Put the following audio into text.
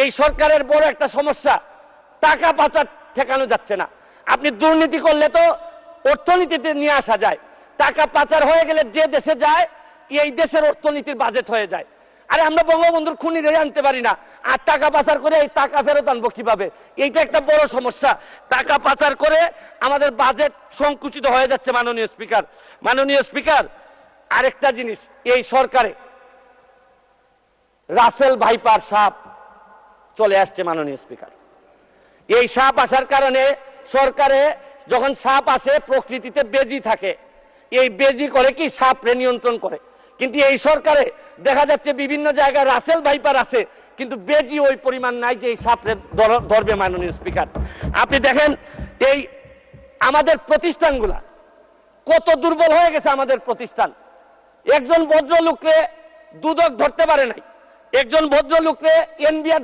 এই সরকারের বড় একটা সমস্যা, টাকা পাচার ঠেকানো যাচ্ছে না। আপনি দুর্নীতি করলে তো অর্থনীতিতে নিয়ে আসা যায়, টাকা পাচার হয়ে গেলে যে দেশে যায় এই দেশের অর্থনীতির বাজেট হয়ে যায়। আরে আমরা বঙ্গবন্ধুর খুনিরে আনতে পারি না, আর টাকা পাচার করে এই টাকা ফেরত আনবো কিভাবে? এইটা একটা বড় সমস্যা। টাকা পাচার করে আমাদের বাজেট সংকুচিত হয়ে যাচ্ছে। মাননীয় স্পিকার, আরেকটা জিনিস, এই সরকারে রাসেল ভাইপার সাপ চলে আসছে। মাননীয় স্পিকার, এই সাপ আসার কারণে সরকারে যখন সাপ আসে প্রকৃতিতে বেজি থাকে, এই বেজি করে কি সাপরে নিয়ন্ত্রণ করে। কিন্তু এই সরকারে দেখা যাচ্ছে বিভিন্ন জায়গায় রাসেল ভাইপার আছে, কিন্তু বেজি ওই পরিমাণ নাই যে এই সাপরে ধরবে। মাননীয় স্পিকার, আপনি দেখেন এই আমাদের প্রতিষ্ঠানগুলা কত দুর্বল হয়ে গেছে। আমাদের প্রতিষ্ঠান, একজন ভদ্রলোককে দুদক ধরতে পারে নাই, একজন ভদ্রলোককে এনবিআর